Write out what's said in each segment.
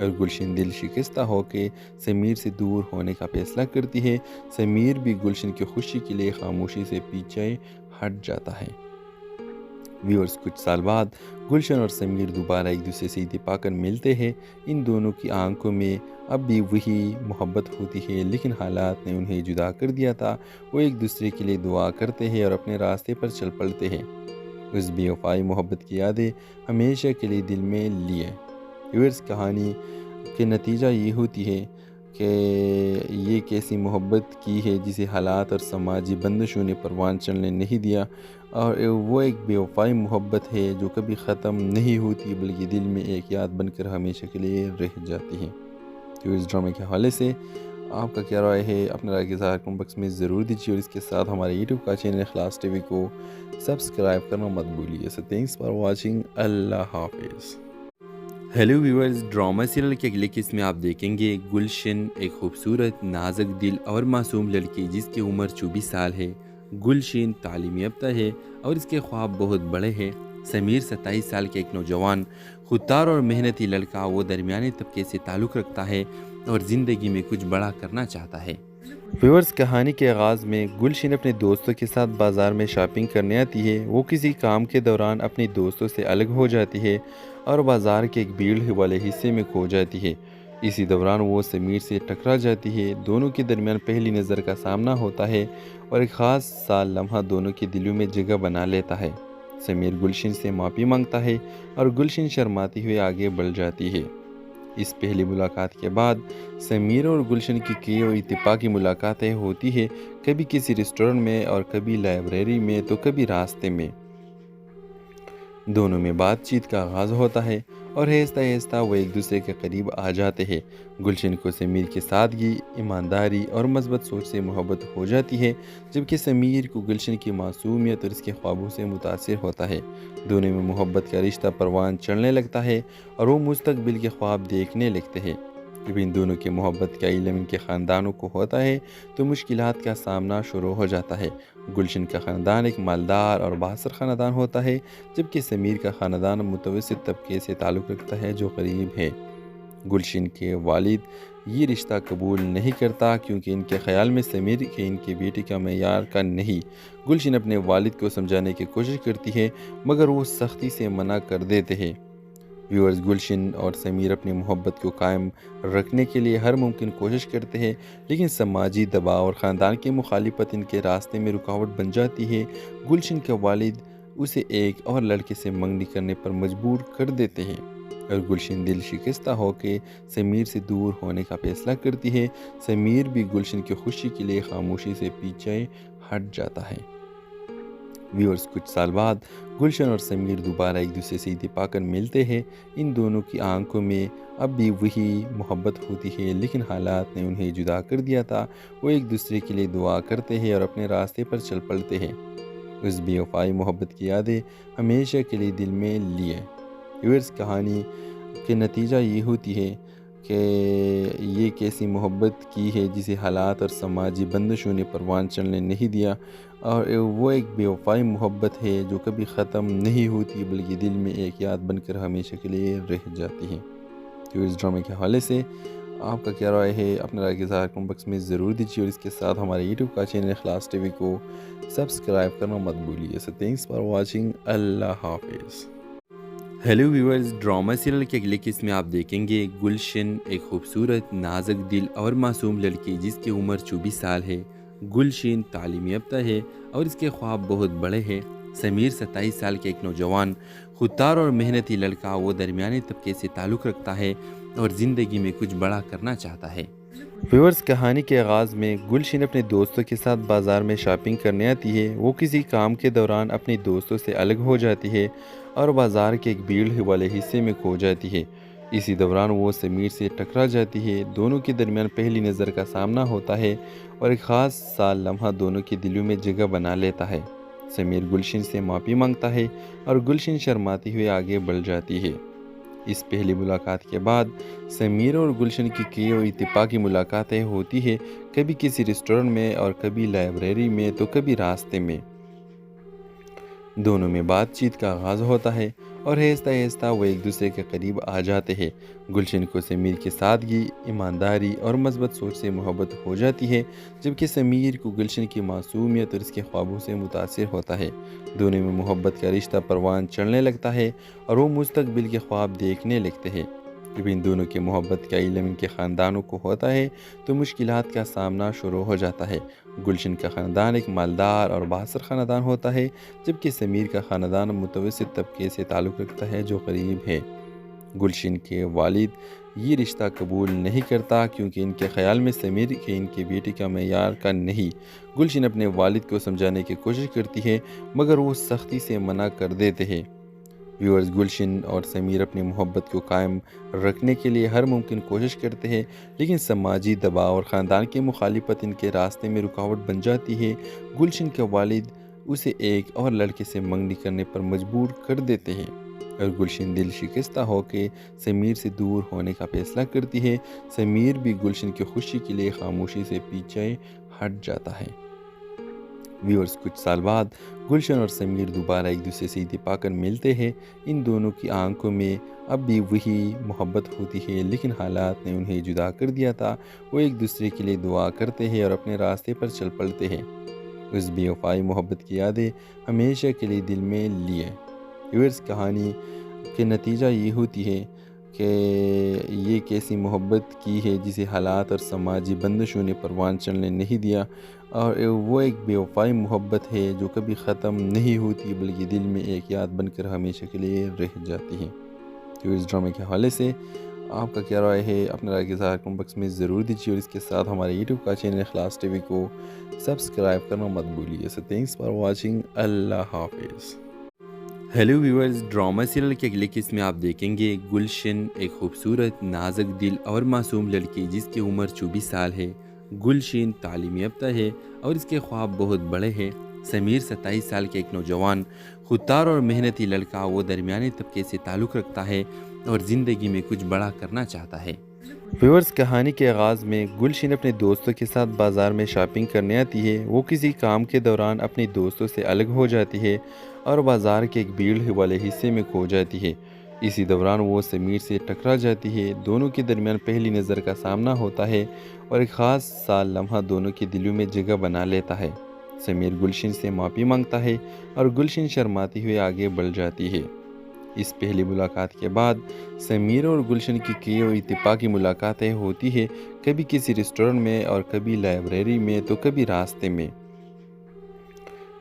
اور گلشن دل شکستہ ہو کے سمیر سے دور ہونے کا فیصلہ کرتی ہے۔ سمیر بھی گلشن کی خوشی کے لیے خاموشی سے پیچھے ہٹ جاتا ہے۔ ویورز، کچھ سال بعد گلشن اور سمیر دوبارہ ایک دوسرے سے اتفاق کر ملتے ہیں۔ ان دونوں کی آنکھوں میں اب بھی وہی محبت ہوتی ہے، لیکن حالات نے انہیں جدا کر دیا تھا۔ وہ ایک دوسرے کے لیے دعا کرتے ہیں اور اپنے راستے پر چل پڑتے ہیں۔ اس بے وفائی محبت کی یادیں ہمیشہ کے لیے دل میں لیے۔ ویورز، کہانی کے نتیجہ یہ ہوتی ہے کہ یہ کیسی محبت کی ہے جسے حالات اور سماجی بندشوں نے پروان چلنے نہیں دیا، اور وہ ایک بے وفائی محبت ہے جو کبھی ختم نہیں ہوتی بلکہ دل میں ایک یاد بن کر ہمیشہ کے لیے رہ جاتی ہے۔ تو اس ڈرامے کے حوالے سے آپ کا کیا رائے ہے؟ اپنے رائے کے ظاہر کمنٹ باکس میں ضرور دیجیے، اور اس کے ساتھ ہمارے یوٹیوب کا چینل اخلاص ٹی وی کو سبسکرائب کرنا مت بھولیے۔ سو تھینکس فار واچنگ، اللہ حافظ۔ ہیلو ویورز، ڈرامہ سیریل کے اگلے قسط میں آپ دیکھیں گے گلشن، ایک خوبصورت، نازک دل اور معصوم لڑکی جس کی عمر 24 سال ہے۔ گلشن تعلیم یافتہ ہے اور اس کے خواب بہت بڑے ہیں۔ سمیر 27 سال کے ایک نوجوان، خوددار اور محنتی لڑکا، وہ درمیانی طبقے سے تعلق رکھتا ہے اور زندگی میں کچھ بڑا کرنا چاہتا ہے۔ ویورز، کہانی کے آغاز میں گلشن اپنے دوستوں کے ساتھ بازار میں شاپنگ کرنے آتی ہے۔ وہ کسی کام کے دوران اپنی دوستوں سے الگ ہو جاتی ہے اور بازار کے ایک بھیڑ والے حصے میں کھو جاتی ہے۔ اسی دوران وہ سمیر سے ٹکرا جاتی ہے۔ دونوں کے درمیان پہلی نظر کا سامنا ہوتا ہے اور ایک خاص سا لمحہ دونوں کے دلوں میں جگہ بنا لیتا ہے۔ سمیر گلشن سے معافی مانگتا ہے اور گلشن شرماتی ہوئے آگے بڑھ جاتی ہے۔ اس پہلی ملاقات کے بعد سمیر اور گلشن کی کئی اور اتفاقی ملاقاتیں ہوتی ہیں، کبھی کسی ریسٹورنٹ میں اور کبھی لائبریری میں تو کبھی راستے میں۔ دونوں میں بات چیت کا آغاز ہوتا ہے اور آہستہ آہستہ وہ ایک دوسرے کے قریب آ جاتے ہیں۔ گلشن کو سمیر کی سادگی، ایمانداری اور مثبت سوچ سے محبت ہو جاتی ہے، جبکہ سمیر کو گلشن کی معصومیت اور اس کے خوابوں سے متاثر ہوتا ہے۔ دونوں میں محبت کا رشتہ پروان چڑھنے لگتا ہے اور وہ مستقبل کے خواب دیکھنے لگتے ہیں۔ جب ان دونوں کی محبت کا علم ان کے خاندانوں کو ہوتا ہے تو مشکلات کا سامنا شروع ہو جاتا ہے۔ گلشن کا خاندان ایک مالدار اور بااثر خاندان ہوتا ہے، جبکہ سمیر کا خاندان متوسط طبقے سے تعلق رکھتا ہے جو غریب ہے۔ گلشن کے والد یہ رشتہ قبول نہیں کرتا کیونکہ ان کے خیال میں سمیر کے ان کی بیٹی کا معیار کا نہیں۔ گلشن اپنے والد کو سمجھانے کی کوشش کرتی ہے مگر وہ سختی سے منع کر دیتے ہیں۔ ویورز، گلشن اور سمیر اپنی محبت کو قائم رکھنے کے لیے ہر ممکن کوشش کرتے ہیں، لیکن سماجی دباؤ اور خاندان کی مخالفت ان کے راستے میں رکاوٹ بن جاتی ہے۔ گلشن کے والد اسے ایک اور لڑکے سے منگنی کرنے پر مجبور کر دیتے ہیں اور گلشن دل شکستہ ہو کے سمیر سے دور ہونے کا فیصلہ کرتی ہے۔ سمیر بھی گلشن کی خوشی کے لیے خاموشی سے پیچھے ہٹ جاتا ہے۔ ویورز، کچھ سال بعد گلشن اور سمیر دوبارہ ایک دوسرے سے اتفاق کر ملتے ہیں۔ ان دونوں کی آنکھوں میں اب بھی وہی محبت ہوتی ہے، لیکن حالات نے انہیں جدا کر دیا تھا۔ وہ ایک دوسرے کے لیے دعا کرتے ہیں اور اپنے راستے پر چل پڑتے ہیں۔ اس بے وفائی محبت کی یادیں ہمیشہ کے لیے دل میں لیے۔ ویورز، کہانی کے نتیجہ یہ ہوتی ہے کہ یہ کیسی محبت کی ہے جسے حالات اور سماجی بندشوں نے پروان چلنے نہیں دیا، اور وہ ایک بے وفائی محبت ہے جو کبھی ختم نہیں ہوتی بلکہ دل میں ایک یاد بن کر ہمیشہ کے لیے رہ جاتی ہے۔ تو اس ڈرامے کے حوالے سے آپ کا کیا رائے ہے؟ اپنے رائے کے ظاہر کمنٹ باکس میں ضرور دیجیے، اور اس کے ساتھ ہمارے یوٹیوب کا چینل اخلاص ٹی وی کو سبسکرائب کرنا مت بھولیے۔ سو تھینکس فار واچنگ، اللہ حافظ۔ ہیلو ویورز، ڈرامہ سیریل کے اگلے قسط میں آپ دیکھیں گے گلشن، ایک خوبصورت، نازک دل اور معصوم لڑکی جس کی عمر 24 سال ہے۔ گلشن تعلیم یافتہ ہے اور اس کے خواب بہت بڑے ہیں۔ سمیر 27 سال کے ایک نوجوان، خوددار اور محنتی لڑکا، وہ درمیانی طبقے سے تعلق رکھتا ہے اور زندگی میں کچھ بڑا کرنا چاہتا ہے۔ ویورز، کہانی کے آغاز میں گلشن اپنے دوستوں کے ساتھ بازار میں شاپنگ کرنے آتی ہے۔ وہ کسی کام کے دوران اپنی دوستوں سے الگ ہو جاتی ہے اور بازار کے ایک بھیڑ والے حصے میں کھو جاتی ہے۔ اسی دوران وہ سمیر سے ٹکرا جاتی ہے۔ دونوں کے درمیان پہلی نظر کا سامنا ہوتا ہے اور ایک خاص سا لمحہ دونوں کے دلوں میں جگہ بنا لیتا ہے۔ سمیر گلشن سے معافی مانگتا ہے اور گلشن شرماتی ہوئے آگے بڑھ جاتی ہے۔ اس پہلی ملاقات کے بعد سمیر اور گلشن کی کئی اور اتفاقی ملاقاتیں ہوتی ہیں، کبھی کسی ریسٹورنٹ میں اور کبھی لائبریری میں تو کبھی راستے میں۔ دونوں میں بات چیت کا آغاز ہوتا ہے اور آہستہ آہستہ وہ ایک دوسرے کے قریب آ جاتے ہیں۔ گلشن کو سمیر کی سادگی، ایمانداری اور مثبت سوچ سے محبت ہو جاتی ہے، جبکہ سمیر کو گلشن کی معصومیت اور اس کے خوابوں سے متاثر ہوتا ہے۔ دونوں میں محبت کا رشتہ پروان چڑھنے لگتا ہے اور وہ مستقبل کے خواب دیکھنے لگتے ہیں۔ جب ان دونوں کے محبت کا علم ان کے خاندانوں کو ہوتا ہے تو مشکلات کا سامنا شروع ہو جاتا ہے۔ گلشن کا خاندان ایک مالدار اور بااثر خاندان ہوتا ہے، جبکہ سمیر کا خاندان متوسط طبقے سے تعلق رکھتا ہے جو غریب ہے۔ گلشن کے والد یہ رشتہ قبول نہیں کرتا کیونکہ ان کے خیال میں سمیر کے ان کی بیٹی کا معیار کا نہیں۔ گلشن اپنے والد کو سمجھانے کی کوشش کرتی ہے مگر وہ سختی سے منع کر دیتے ہیں۔ ویورز، گلشن اور سمیر اپنی محبت کو قائم رکھنے کے لیے ہر ممکن کوشش کرتے ہیں، لیکن سماجی دباؤ اور خاندان کی مخالفت ان کے راستے میں رکاوٹ بن جاتی ہے۔ گلشن کے والد اسے ایک اور لڑکے سے منگنی کرنے پر مجبور کر دیتے ہیں اور گلشن دل شکستہ ہو کے سمیر سے دور ہونے کا فیصلہ کرتی ہے۔ سمیر بھی گلشن کی خوشی کے لیے خاموشی سے پیچھے ہٹ جاتا ہے۔ ویورز، کچھ سال بعد گلشن اور سمیر دوبارہ ایک دوسرے سے اتفاق کر ملتے ہیں۔ ان دونوں کی آنکھوں میں اب بھی وہی محبت ہوتی ہے، لیکن حالات نے انہیں جدا کر دیا تھا۔ وہ ایک دوسرے کے لیے دعا کرتے ہیں اور اپنے راستے پر چل پڑتے ہیں۔ اس بے وفائی محبت کی یادیں ہمیشہ کے لیے دل میں لیے۔ ویورز، کہانی کے نتیجہ یہ ہوتی ہے کہ یہ کیسی محبت کی ہے جسے حالات اور سماجی بندشوں نے پروان چڑھنے نہیں دیا، اور وہ ایک بے وفائی محبت ہے جو کبھی ختم نہیں ہوتی بلکہ دل میں ایک یاد بن کر ہمیشہ کے لیے رہ جاتی ہے۔ تو اس ڈرامے کے حوالے سے آپ کا کیا رائے ہے؟ اپنے رائے کے اظہار کمنٹ باکس میں ضرور دیجیے، اور اس کے ساتھ ہمارے یوٹیوب کا چینل اخلاص ٹی وی کو سبسکرائب کرنا مت بھولیے۔ سو تھینکس فار واچنگ، اللہ حافظ۔ ہیلو ویورز، ڈرامہ سیریل کے اگلے قسط میں آپ دیکھیں گے گلشن، ایک خوبصورت، نازک دل اور معصوم لڑکی جس کی عمر 24 سال ہے۔ گلشن تعلیم یافتہ ہے اور اس کے خواب بہت بڑے ہیں۔ سمیر 27 سال کے ایک نوجوان، خوددار اور محنتی لڑکا، وہ درمیانی طبقے سے تعلق رکھتا ہے اور زندگی میں کچھ بڑا کرنا چاہتا ہے۔ ویورز، کہانی کے آغاز میں گلشن اپنے دوستوں کے ساتھ بازار میں شاپنگ کرنے آتی ہے۔ وہ کسی کام کے دوران اپنے دوستوں سے الگ ہو جاتی ہے اور بازار کے ایک بھیڑ والے حصے میں کھو جاتی ہے۔ اسی دوران وہ سمیر سے ٹکرا جاتی ہے۔ دونوں کے درمیان پہلی نظر کا سامنا ہوتا ہے اور ایک خاص سا لمحہ دونوں کے دلوں میں جگہ بنا لیتا ہے۔ سمیر گلشن سے معافی مانگتا ہے اور گلشن شرماتی ہوئے آگے بڑھ جاتی ہے۔ اس پہلی ملاقات کے بعد سمیر اور گلشن کی کئی اور اتفاقی ملاقاتیں ہوتی ہیں، کبھی کسی ریسٹورنٹ میں اور کبھی لائبریری میں تو کبھی راستے میں۔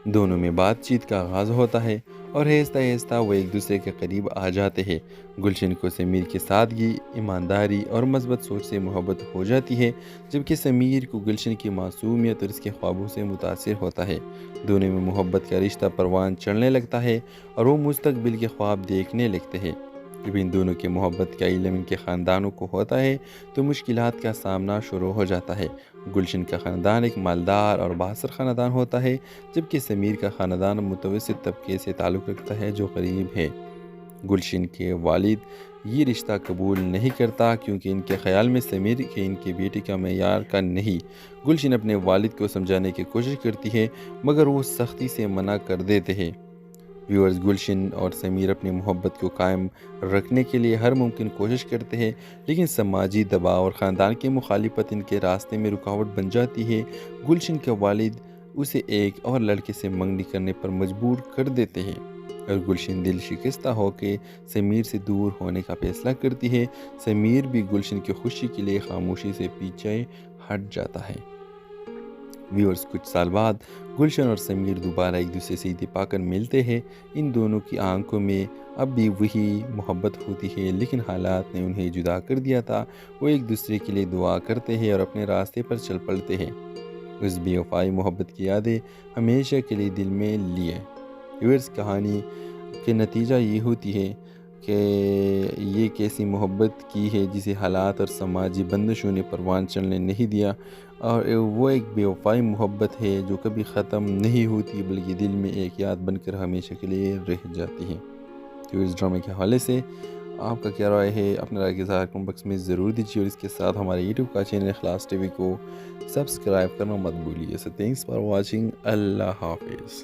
دونوں میں بات چیت کا آغاز ہوتا ہے اور آہستہ آہستہ وہ ایک دوسرے کے قریب آ جاتے ہیں۔ گلشن کو سمیر کی سادگی، ایمانداری اور مثبت سوچ سے محبت ہو جاتی ہے، جبکہ سمیر کو گلشن کی معصومیت اور اس کے خوابوں سے متاثر ہوتا ہے۔ دونوں میں محبت کا رشتہ پروان چڑھنے لگتا ہے اور وہ مستقبل کے خواب دیکھنے لگتے ہیں۔ جب ان دونوں کے محبت کا علم ان کے خاندانوں کو ہوتا ہے تو مشکلات کا سامنا شروع ہو جاتا ہے۔ گلشن کا خاندان ایک مالدار اور بااثر خاندان ہوتا ہے، جبکہ سمیر کا خاندان متوسط طبقے سے تعلق رکھتا ہے جو غریب ہے۔ گلشن کے والد یہ رشتہ قبول نہیں کرتا کیونکہ ان کے خیال میں سمیر کے ان کی بیٹی کا معیار کا نہیں۔ گلشن اپنے والد کو سمجھانے کی کوشش کرتی ہے مگر وہ سختی سے منع کر دیتے ہیں۔ ویورز، گلشن اور سمیر اپنی محبت کو قائم رکھنے کے لیے ہر ممکن کوشش کرتے ہیں، لیکن سماجی دباؤ اور خاندان کی مخالفت ان کے راستے میں رکاوٹ بن جاتی ہے۔ گلشن کے والد اسے ایک اور لڑکے سے منگنی کرنے پر مجبور کر دیتے ہیں اور گلشن دل شکستہ ہو کے سمیر سے دور ہونے کا فیصلہ کرتی ہے۔ سمیر بھی گلشن کی خوشی کے لیے خاموشی سے پیچھے ہٹ جاتا ہے۔ ویورز، کچھ سال بعد گلشن اور سمیر دوبارہ ایک دوسرے سے اتفاق کر ملتے ہیں۔ ان دونوں کی آنکھوں میں اب بھی وہی محبت ہوتی ہے، لیکن حالات نے انہیں جدا کر دیا تھا۔ وہ ایک دوسرے کے لیے دعا کرتے ہیں اور اپنے راستے پر چل پڑتے ہیں۔ اس بے وفائی محبت کی یادیں ہمیشہ کے لیے دل میں لیے۔ ویورز، کہانی کے نتیجہ یہ ہوتی ہے کہ یہ کیسی محبت کی ہے جسے حالات اور سماجی بندشوں نے پروان چڑھنے نہیں دیا، اور وہ ایک بے وفائی محبت ہے جو کبھی ختم نہیں ہوتی بلکہ دل میں ایک یاد بن کر ہمیشہ کے لیے رہ جاتی ہے۔ تو اس ڈرامے کے حوالے سے آپ کا کیا رائے ہے؟ اپنے رائے کے اظہار کمنٹ باکس میں ضرور دیجیے، اور اس کے ساتھ ہمارے یوٹیوب کا چینل اخلاص ٹی وی کو سبسکرائب کرنا مت بھولیے۔ سو تھینکس فار واچنگ، اللہ حافظ۔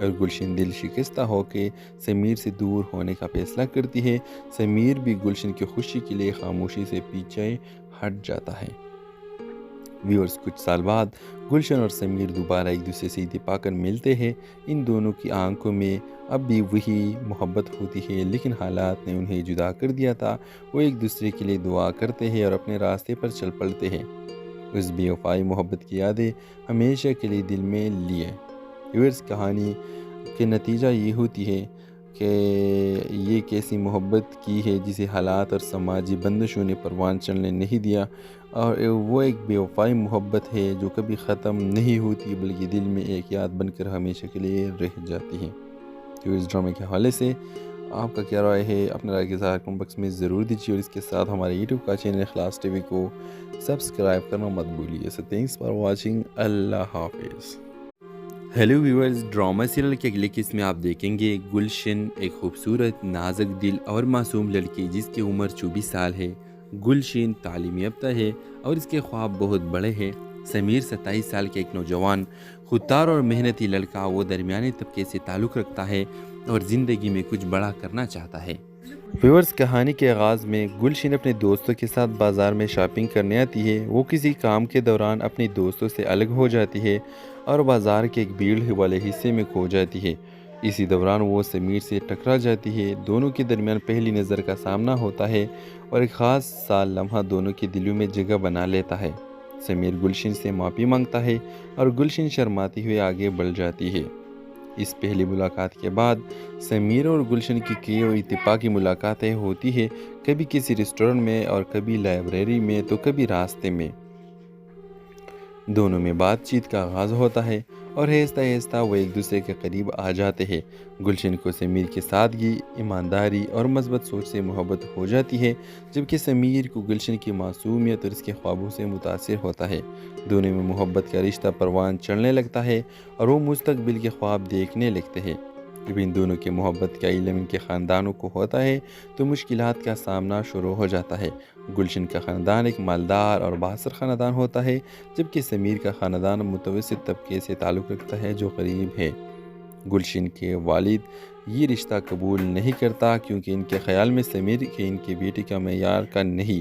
اور گلشن دل شکستہ ہو کے سمیر سے دور ہونے کا فیصلہ کرتی ہے۔ سمیر بھی گلشن کی خوشی کے لیے خاموشی سے پیچھے ہٹ جاتا ہے۔ ویورز، کچھ سال بعد گلشن اور سمیر دوبارہ ایک دوسرے سے اتفاق کر ملتے ہیں۔ ان دونوں کی آنکھوں میں اب بھی وہی محبت ہوتی ہے، لیکن حالات نے انہیں جدا کر دیا تھا۔ وہ ایک دوسرے کے لیے دعا کرتے ہیں اور اپنے راستے پر چل پڑتے ہیں۔ اس بے وفائی محبت کی یادیں ہمیشہ کے لیے دل میں لیے۔ ویورز، کہانی کے نتیجہ یہ ہوتی ہے کہ یہ کیسی محبت کی ہے جسے حالات اور سماجی بندشوں نے پروان چڑھنے نہیں دیا، اور وہ ایک بے وفائی محبت ہے جو کبھی ختم نہیں ہوتی بلکہ دل میں ایک یاد بن کر ہمیشہ کے لیے رہ جاتی ہے۔ تو اس ڈرامے کے حوالے سے آپ کا کیا رائے ہے؟ اپنے رائے کے اظہار کمنٹ باکس میں ضرور دیجیے، اور اس کے ساتھ ہمارے یوٹیوب کا چینل اخلاص ٹی وی کو سبسکرائب کرنا مت بھولیے۔ سو تھینکس فار واچنگ۔ اللہ حافظ۔ ہیلو ویورز، ڈرامہ سیریل کے اگلے قسط میں آپ دیکھیں گے گلشن، ایک خوبصورت، نازک دل اور معصوم لڑکی جس کی عمر 24 سال ہے۔ گلشن تعلیم یافتہ ہے اور اس کے خواب بہت بڑے ہیں۔ سمیر 27 سال کے ایک نوجوان، خوددار اور محنتی لڑکا، وہ درمیانی طبقے سے تعلق رکھتا ہے اور زندگی میں کچھ بڑا کرنا چاہتا ہے۔ ویورز، کہانی کے آغاز میں گلشن اپنے دوستوں کے ساتھ بازار میں شاپنگ کرنے آتی ہے۔ وہ کسی کام کے دوران اپنے دوستوں سے الگ ہو جاتی ہے اور بازار کے ایک بھیڑ والے حصے میں کھو جاتی ہے۔ اسی دوران وہ سمیر سے ٹکرا جاتی ہے۔ دونوں کے درمیان پہلی نظر کا سامنا ہوتا ہے اور ایک خاص سا لمحہ دونوں کے دلوں میں جگہ بنا لیتا ہے۔ سمیر گلشن سے معافی مانگتا ہے اور گلشن شرماتی ہوئے آگے بڑھ جاتی ہے۔ اس پہلی ملاقات کے بعد سمیر اور گلشن کی کئی اور اتفاقی ملاقاتیں ہوتی ہیں، کبھی کسی ریسٹورنٹ میں اور کبھی لائبریری میں تو کبھی راستے میں۔ دونوں میں بات چیت کا آغاز ہوتا ہے اور آہستہ آہستہ وہ ایک دوسرے کے قریب آ جاتے ہیں۔ گلشن کو سمیر کی سادگی، ایمانداری اور مثبت سوچ سے محبت ہو جاتی ہے، جبکہ سمیر کو گلشن کی معصومیت اور اس کے خوابوں سے متاثر ہوتا ہے۔ دونوں میں محبت کا رشتہ پروان چڑھنے لگتا ہے اور وہ مستقبل کے خواب دیکھنے لگتے ہیں۔ جب ان دونوں کی محبت کا علم ان کے خاندانوں کو ہوتا ہے تو مشکلات کا سامنا شروع ہو جاتا ہے۔ گلشن کا خاندان ایک مالدار اور بااثر خاندان ہوتا ہے، جبکہ سمیر کا خاندان متوسط طبقے سے تعلق رکھتا ہے جو غریب ہے۔ گلشن کے والد یہ رشتہ قبول نہیں کرتا کیونکہ ان کے خیال میں سمیر کے ان کی بیٹی کا معیار کا نہیں۔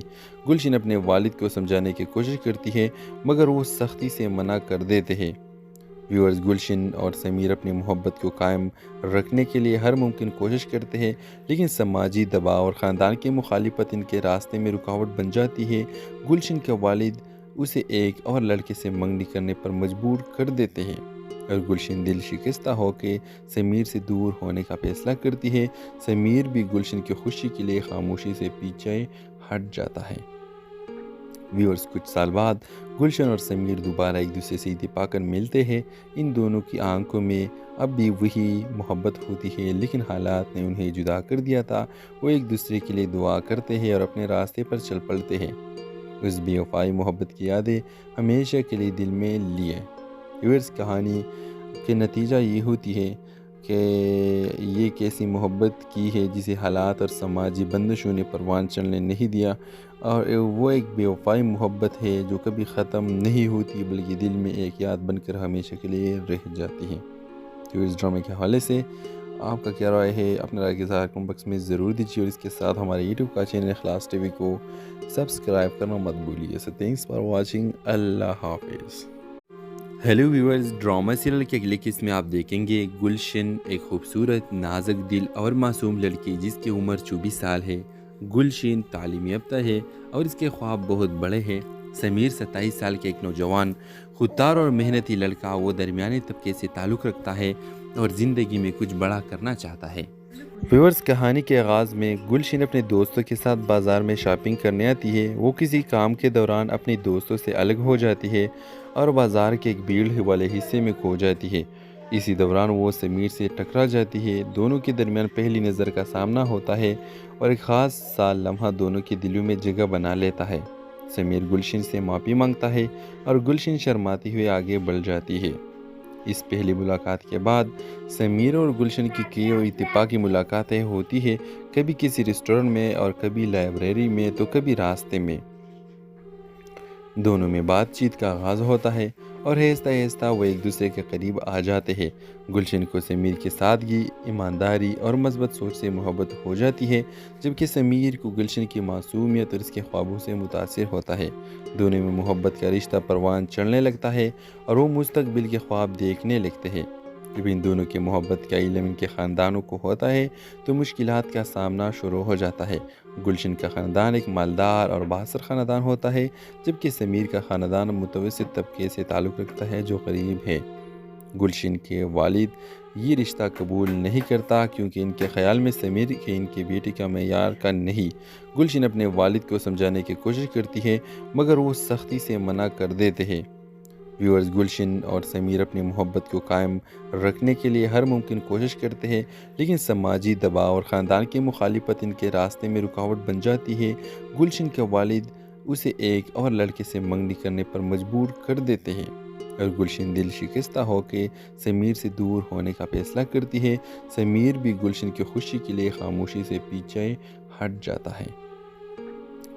گلشن اپنے والد کو سمجھانے کی کوشش کرتی ہے مگر وہ سختی سے منع کر دیتے ہیں۔ ویورز، گلشن اور سمیر اپنی محبت کو قائم رکھنے کے لیے ہر ممکن کوشش کرتے ہیں، لیکن سماجی دباؤ اور خاندان کی مخالفت ان کے راستے میں رکاوٹ بن جاتی ہے۔ گلشن کے والد اسے ایک اور لڑکے سے منگنی کرنے پر مجبور کر دیتے ہیں اور گلشن دل شکستہ ہو کے سمیر سے دور ہونے کا فیصلہ کرتی ہے۔ سمیر بھی گلشن کی خوشی کے لیے خاموشی سے پیچھے ہٹ جاتا ہے۔ ویورز، کچھ سال بعد گلشن اور سمیر دوبارہ ایک دوسرے سے اتفاق کر ملتے ہیں۔ ان دونوں کی آنکھوں میں اب بھی وہی محبت ہوتی ہے، لیکن حالات نے انہیں جدا کر دیا تھا۔ وہ ایک دوسرے کے لیے دعا کرتے ہیں اور اپنے راستے پر چل پڑتے ہیں۔ اس بے وفائی محبت کی یادیں ہمیشہ کے لیے دل میں لیے۔ ویورز، کہانی کے نتیجہ یہ ہوتی ہے کہ یہ کیسی محبت کی ہے جسے حالات اور سماجی بندشوں نے پروان چڑھنے نہیں دیا، اور وہ ایک بے وفائی محبت ہے جو کبھی ختم نہیں ہوتی بلکہ دل میں ایک یاد بن کر ہمیشہ کے لیے رہ جاتی ہے۔ تو اس ڈرامے کے حوالے سے آپ کا کیا رائے ہے؟ اپنے رائے کے اظہار کمنٹ باکس میں ضرور دیجیے، اور اس کے ساتھ ہمارے یوٹیوب کا چینل اخلاص ٹی وی کو سبسکرائب کرنا مت بھولیے۔ سو تھینکس فار واچنگ۔ اللہ حافظ۔ ہیلو ویورز، ڈرامہ سیریل کے اگلے قسط میں آپ دیکھیں گے گلشن، ایک خوبصورت، نازک دل اور معصوم لڑکی جس کی عمر 24 سال ہے۔ گلشن تعلیم یافتہ ہے اور اس کے خواب بہت بڑے ہیں۔ سمیر 27 سال کے ایک نوجوان، خوددار اور محنتی لڑکا، وہ درمیانی طبقے سے تعلق رکھتا ہے اور زندگی میں کچھ بڑا کرنا چاہتا ہے۔ ویورز، کہانی کے آغاز میں گلشن اپنے دوستوں کے ساتھ بازار میں شاپنگ کرنے آتی ہے۔ وہ کسی کام کے دوران اپنے دوستوں سے الگ ہو جاتی ہے اور بازار کے ایک بھیڑ والے حصے میں کھو جاتی ہے۔ اسی دوران وہ سمیر سے ٹکرا جاتی ہے۔ دونوں کے درمیان پہلی نظر کا سامنا ہوتا ہے اور ایک خاص سا لمحہ دونوں کے دلوں میں جگہ بنا لیتا ہے۔ سمیر گلشن سے معافی مانگتا ہے اور گلشن شرماتی ہوئے آگے بڑھ جاتی ہے۔ اس پہلی ملاقات کے بعد سمیر اور گلشن کی کئی اور اتفاقی ملاقاتیں ہوتی ہیں، کبھی کسی ریسٹورنٹ میں اور کبھی لائبریری میں تو کبھی راستے میں۔ دونوں میں بات چیت کا آغاز ہوتا ہے اور آہستہ آہستہ وہ ایک دوسرے کے قریب آ جاتے ہیں۔ گلشن کو سمیر کی سادگی، ایمانداری اور مثبت سوچ سے محبت ہو جاتی ہے، جبکہ سمیر کو گلشن کی معصومیت اور اس کے خوابوں سے متاثر ہوتا ہے۔ دونوں میں محبت کا رشتہ پروان چڑھنے لگتا ہے اور وہ مستقبل کے خواب دیکھنے لگتے ہیں۔ جب ان دونوں کی محبت کا علم ان کے خاندانوں کو ہوتا ہے تو مشکلات کا سامنا شروع ہو جاتا ہے۔ گلشن کا خاندان ایک مالدار اور بااثر خاندان ہوتا ہے، جبکہ سمیر کا خاندان متوسط طبقے سے تعلق رکھتا ہے جو غریب ہے۔ گلشن کے والد یہ رشتہ قبول نہیں کرتا کیونکہ ان کے خیال میں سمیر کے ان کی بیٹی کا معیار کا نہیں۔ گلشن اپنے والد کو سمجھانے کی کوشش کرتی ہے مگر وہ سختی سے منع کر دیتے ہیں۔ ویورز، گلشن اور سمیر اپنی محبت کو قائم رکھنے کے لیے ہر ممکن کوشش کرتے ہیں، لیکن سماجی دباؤ اور خاندان کی مخالفت ان کے راستے میں رکاوٹ بن جاتی ہے۔ گلشن کے والد اسے ایک اور لڑکے سے منگنی کرنے پر مجبور کر دیتے ہیں اور گلشن دل شکستہ ہو کے سمیر سے دور ہونے کا فیصلہ کرتی ہے۔ سمیر بھی گلشن کی خوشی کے لیے خاموشی سے پیچھے ہٹ جاتا ہے۔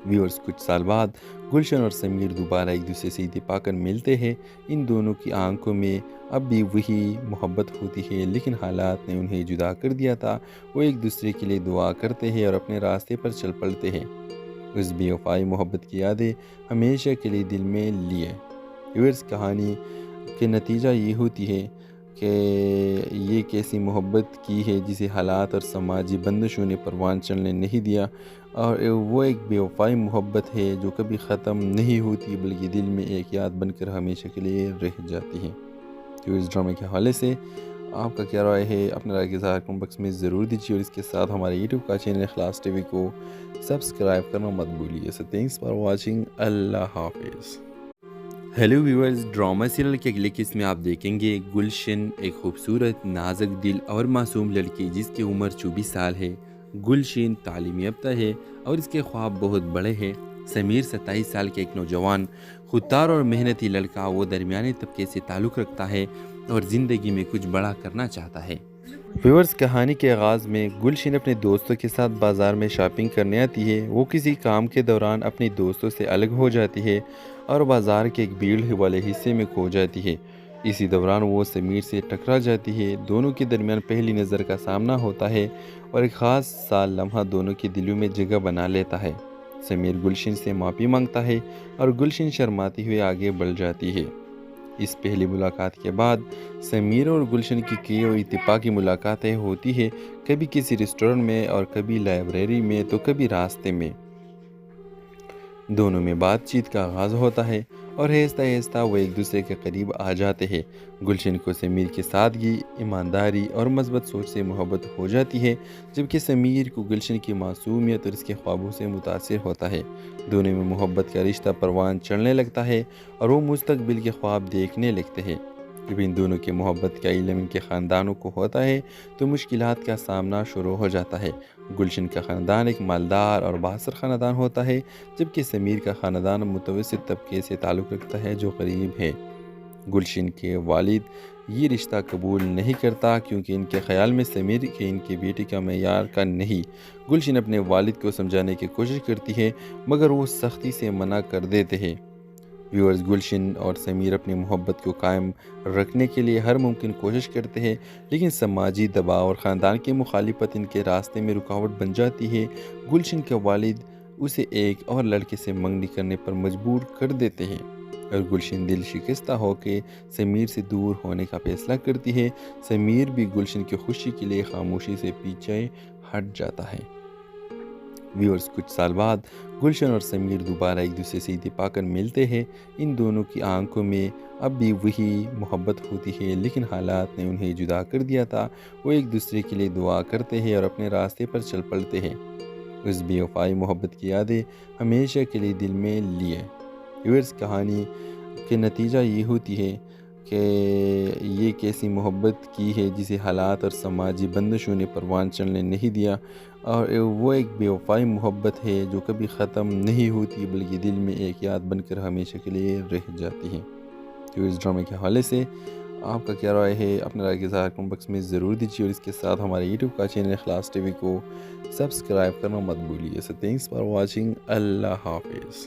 ویورز، کچھ سال بعد گلشن اور سمیر دوبارہ ایک دوسرے سے اتفاق کر ملتے ہیں۔ ان دونوں کی آنکھوں میں اب بھی وہی محبت ہوتی ہے، لیکن حالات نے انہیں جدا کر دیا تھا۔ وہ ایک دوسرے کے لیے دعا کرتے ہیں اور اپنے راستے پر چل پڑتے ہیں۔ اس بے وفائی محبت کی یادیں ہمیشہ کے لیے دل میں لیے۔ ویورز، کہانی کے نتیجہ یہ ہوتی ہے کہ یہ کیسی محبت کی ہے جسے حالات اور سماجی بندشوں نے پروان چڑھنے نہیں دیا، اور وہ ایک بے وفائی محبت ہے جو کبھی ختم نہیں ہوتی بلکہ دل میں ایک یاد بن کر ہمیشہ کے لیے رہ جاتی ہے۔ تو اس ڈرامے کے حوالے سے آپ کا کیا رائے ہے؟ اپنا رائے کے اظہار کمنٹ باکس میں ضرور دیجیے اور اس کے ساتھ ہمارے یوٹیوب کا چینل اخلاص ٹی وی کو سبسکرائب کرنا مت بھولیے۔ سو تھینکس فار واچنگ۔ اللہ حافظ۔ ہیلو ویورز، ڈرامہ سیریل کے اگلے قسط میں آپ دیکھیں گے گلشن، ایک خوبصورت، نازک دل اور معصوم لڑکی جس کی عمر 24 سال ہے۔ گلشن تعلیم یافتہ ہے اور اس کے خواب بہت بڑے ہیں۔ سمیر 27 سال کے ایک نوجوان، خوددار اور محنتی لڑکا، وہ درمیانی طبقے سے تعلق رکھتا ہے اور زندگی میں کچھ بڑا کرنا چاہتا ہے۔ ویورز، کہانی کے آغاز میں گلشن اپنے دوستوں کے ساتھ بازار میں شاپنگ کرنے آتی ہے۔ وہ کسی کام کے دوران اپنی دوستوں سے الگ ہو جاتی ہے اور بازار کے ایک بھیڑ والے حصے میں کھو جاتی ہے۔ اسی دوران وہ سمیر سے ٹکرا جاتی ہے۔ دونوں کے درمیان پہلی نظر کا سامنا ہوتا ہے اور ایک خاص سا لمحہ دونوں کے دلوں میں جگہ بنا لیتا ہے۔ سمیر گلشن سے معافی مانگتا ہے اور گلشن شرماتی ہوئی آگے بڑھ جاتی ہے۔ اس پہلی ملاقات کے بعد سمیر اور گلشن کی کئی اور اتفاقی ملاقاتیں ہوتی ہیں، کبھی کسی ریسٹورنٹ میں اور کبھی لائبریری میں تو کبھی راستے میں۔ دونوں میں بات چیت کا آغاز ہوتا ہے اور آہستہ آہستہ وہ ایک دوسرے کے قریب آ جاتے ہیں۔ گلشن کو سمیر کی سادگی، ایمانداری اور مثبت سوچ سے محبت ہو جاتی ہے، جبکہ سمیر کو گلشن کی معصومیت اور اس کے خوابوں سے متاثر ہوتا ہے۔ دونوں میں محبت کا رشتہ پروان چڑھنے لگتا ہے اور وہ مستقبل کے خواب دیکھنے لگتے ہیں۔ جب ان دونوں کی محبت کا علم ان کے خاندانوں کو ہوتا ہے تو مشکلات کا سامنا شروع ہو جاتا ہے۔ گلشن کا خاندان ایک مالدار اور بااثر خاندان ہوتا ہے، جبکہ سمیر کا خاندان متوسط طبقے سے تعلق رکھتا ہے جو غریب ہے۔ گلشن کے والد یہ رشتہ قبول نہیں کرتا کیونکہ ان کے خیال میں سمیر کے ان کی بیٹی کا معیار کا نہیں۔ گلشن اپنے والد کو سمجھانے کی کوشش کرتی ہے مگر وہ سختی سے منع کر دیتے ہیں۔ ویورز، گلشن اور سمیر اپنی محبت کو قائم رکھنے کے لیے ہر ممکن کوشش کرتے ہیں، لیکن سماجی دباؤ اور خاندان کی مخالفت ان کے راستے میں رکاوٹ بن جاتی ہے۔ گلشن کے والد اسے ایک اور لڑکے سے منگنی کرنے پر مجبور کر دیتے ہیں اور گلشن دل شکستہ ہو کے سمیر سے دور ہونے کا فیصلہ کرتی ہے۔ سمیر بھی گلشن کی خوشی کے لیے خاموشی سے پیچھے ہٹ جاتا ہے۔ ویورز، کچھ سال بعد گلشن اور سمیر دوبارہ ایک دوسرے سے اتفاق کر ملتے ہیں۔ ان دونوں کی آنکھوں میں اب بھی وہی محبت ہوتی ہے، لیکن حالات نے انہیں جدا کر دیا تھا۔ وہ ایک دوسرے کے لیے دعا کرتے ہیں اور اپنے راستے پر چل پڑتے ہیں۔ اس بے وفائی محبت کی یادیں ہمیشہ کے لیے دل میں لیے۔ ویورز، کہانی کے نتیجہ یہ ہوتی ہے کہ یہ کیسی محبت کی ہے جسے حالات اور سماجی بندشوں نے پروان چڑھنے نہیں دیا، اور وہ ایک بے وفائی محبت ہے جو کبھی ختم نہیں ہوتی بلکہ دل میں ایک یاد بن کر ہمیشہ کے لیے رہ جاتی ہے۔ تو اس ڈرامے کے حوالے سے آپ کا کیا رائے ہے؟ اپنا رائے کے اظہار کمنٹ باکس میں ضرور دیجیے اور اس کے ساتھ ہمارے یوٹیوب کا چینل اخلاص ٹی وی کو سبسکرائب کرنا مت بھولیے۔ سو تھینکس فار واچنگ۔ اللہ حافظ۔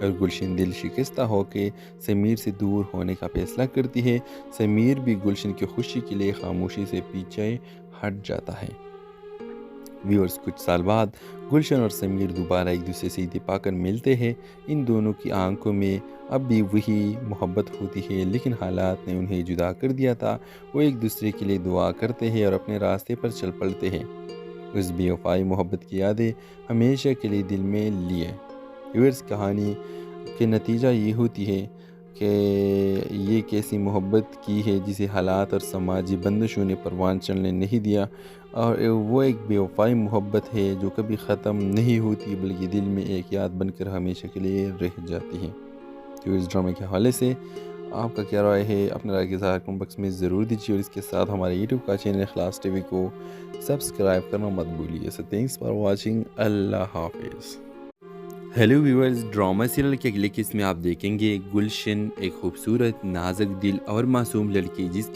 اور گلشن دل شکستہ ہو کے سمیر سے دور ہونے کا فیصلہ کرتی ہے۔ سمیر بھی گلشن کی خوشی کے لیے خاموشی سے پیچھے ہٹ جاتا ہے۔ ویورز، کچھ سال بعد گلشن اور سمیر دوبارہ ایک دوسرے سے اتفاق کر ملتے ہیں۔ ان دونوں کی آنکھوں میں اب بھی وہی محبت ہوتی ہے، لیکن حالات نے انہیں جدا کر دیا تھا۔ وہ ایک دوسرے کے لیے دعا کرتے ہیں اور اپنے راستے پر چل پڑتے ہیں۔ اس بے وفائی محبت کی یادیں ہمیشہ کے لیے دل میں لیے۔ ویورز، کہانی کے نتیجہ یہ ہوتی ہے کہ یہ کیسی محبت کی ہے جسے حالات اور سماجی بندشوں نے پروان چڑھنے نہیں دیا، اور وہ ایک بے وفائی محبت ہے جو کبھی ختم نہیں ہوتی بلکہ دل میں ایک یاد بن کر ہمیشہ کے لیے رہ جاتی ہے۔ تو اس ڈرامے کے حوالے سے آپ کا کیا رائے ہے؟ اپنے رائے کے اظہار کمنٹ باکس میں ضرور دیجیے، اور اس کے ساتھ ہمارے یوٹیوب کا چینل اخلاص ٹی وی کو سبسکرائب کرنا مت بھولیے۔ سو تھینکس فار واچنگ، اللہ حافظ۔ ہیلو ویورز، ڈرامہ سیریل کے اگلے قسط میں آپ دیکھیں گے گلشن، ایک خوبصورت، نازک دل اور معصوم لڑکی جس